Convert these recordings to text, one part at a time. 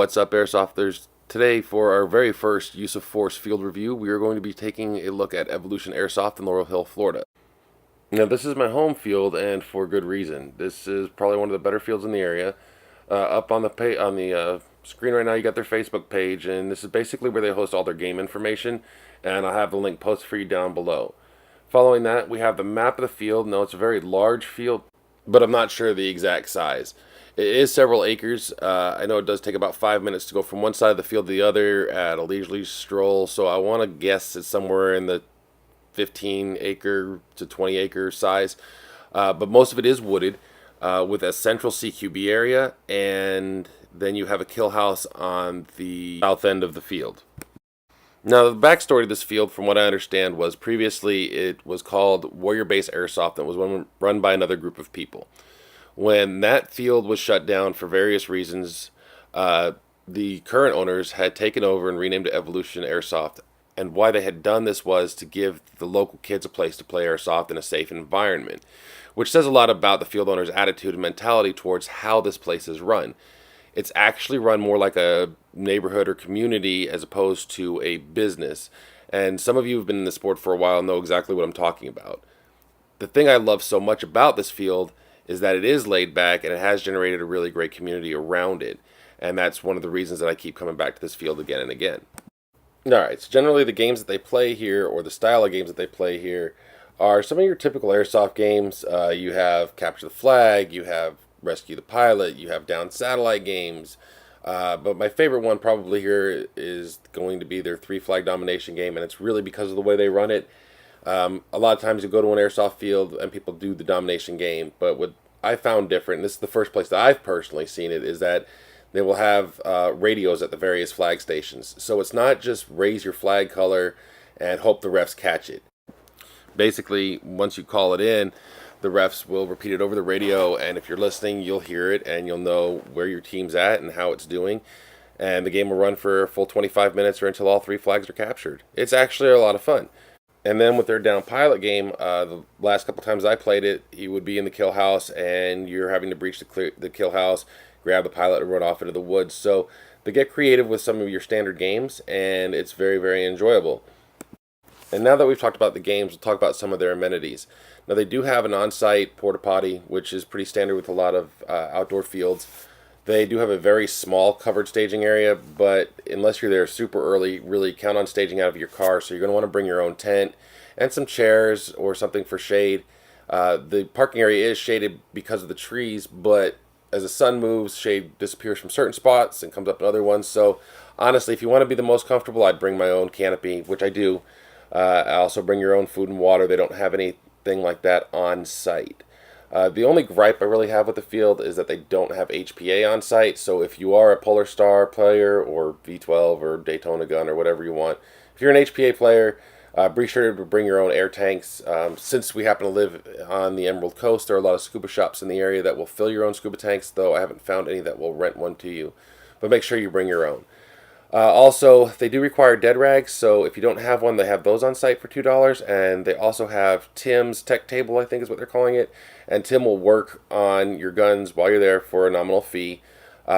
What's up, Airsofters? Today, for our very first use of force field review, we are going to be taking a look at Evolution Airsoft in Laurel Hill, Florida. Now, this is my home field, and for good reason. This is probably one of the better fields in the area. Up on the screen right now, you got their Facebook page, and this is basically where they host all their game information. And I'll have the link posted for you down below. Following that, we have the map of the field. Now, it's a very large field, but I'm not sure the exact size. It is several acres. I know it does take about 5 minutes to go from one side of the field to the other at a leisurely stroll, so I want to guess it's somewhere in the 15 acre to 20 acre size. But most of it is wooded with a central CQB area, and then you have a kill house on the south end of the field. Now, the backstory to this field, from what I understand, was previously it was called Warrior Base Airsoft, and it was run by another group of people. When that field was shut down for various reasons, the current owners had taken over and renamed it Evolution Airsoft. And why they had done this was to give the local kids a place to play airsoft in a safe environment, which says a lot about the field owner's attitude and mentality towards how this place is run. It's actually run more like a neighborhood or community as opposed to a business. And some of you who've been in the sport for a while know exactly what I'm talking about. The thing I love so much about this field is that it is laid back and it has generated a really great community around it. And that's one of the reasons that I keep coming back to this field again and again. Alright, so generally the games that they play here, or the style of games that they play here, are some of your typical airsoft games. You have Capture the Flag, you have Rescue the Pilot, you have down satellite games. But my favorite one probably here is going to be their 3-flag domination game, and it's really because of the way they run it. A lot of times you go to an airsoft field and people do the domination game, but what I found different, and this is the first place that I've personally seen it, is that they will have radios at the various flag stations. So it's not just raise your flag color and hope the refs catch it. Basically, once you call it in, the refs will repeat it over the radio, and if you're listening, you'll hear it and you'll know where your team's at and how it's doing. And the game will run for a full 25 minutes or until all 3 flags are captured. It's actually a lot of fun. And then with their down pilot game, the last couple times I played it, he would be in the kill house, and you're having to breach the kill house, grab the pilot, and run off into the woods. So they get creative with some of your standard games, and it's very, very enjoyable. And now that we've talked about the games, we'll talk about some of their amenities. Now, they do have an on-site porta potty, which is pretty standard with a lot of outdoor fields. They do have a very small covered staging area, but unless you're there super early, really count on staging out of your car. So you're going to want to bring your own tent and some chairs or something for shade. The parking area is shaded because of the trees, but as the sun moves, shade disappears from certain spots and comes up in other ones. So honestly, if you want to be the most comfortable, I'd bring my own canopy, which I do. I also bring your own food and water. They don't have anything like that on site. The only gripe I really have with the field is that they don't have HPA on site. So if you are a Polar Star player or V12 or Daytona gun or whatever you want, if you're an HPA player, be sure to bring your own air tanks. Since we happen to live on the Emerald Coast, there are a lot of scuba shops in the area that will fill your own scuba tanks, though I haven't found any that will rent one to you. But make sure you bring your own. Also, they do require dead rags, so if you don't have one, they have those on site for $2, and they also have Tim's Tech Table, I think is what they're calling it, and Tim will work on your guns while you're there for a nominal fee.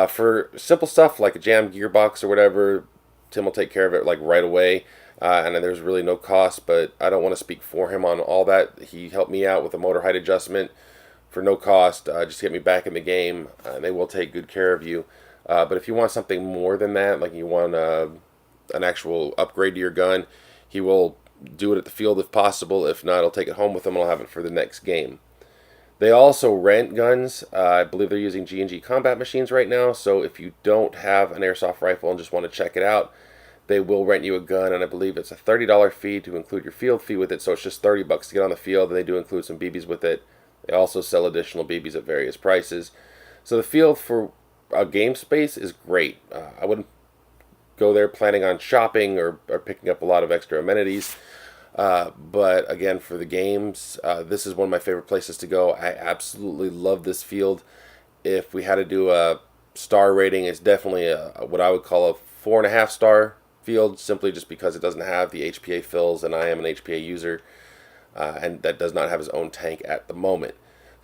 For simple stuff like a jammed gearbox or whatever, Tim will take care of it like right away, and there's really no cost, but I don't want to speak for him on all that. He helped me out with a motor height adjustment for no cost, just to get me back in the game, and they will take good care of you. But if you want something more than that, like you want an actual upgrade to your gun, he will do it at the field if possible. If not, he'll take it home with him and I'll have it for the next game. They also rent guns. I believe they're using G&G combat machines right now, so if you don't have an airsoft rifle and just want to check it out, they will rent you a gun, and I believe it's a $30 fee to include your field fee with it, so it's just $30 to get on the field, and they do include some BBs with it. They also sell additional BBs at various prices. So the field for a game space is great. I wouldn't go there planning on shopping or picking up a lot of extra amenities. But again, for the games, this is one of my favorite places to go. I absolutely love this field. If we had to do a star rating, it's definitely what I would call a 4.5 star field, simply just because it doesn't have the HPA fills, and I am an HPA user, and that does not have his own tank at the moment.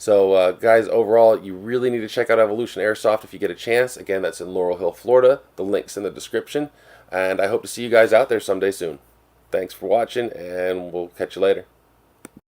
So, guys, overall, you really need to check out Evolution Airsoft if you get a chance. Again, that's in Laurel Hill, Florida. The link's in the description. And I hope to see you guys out there someday soon. Thanks for watching, and we'll catch you later.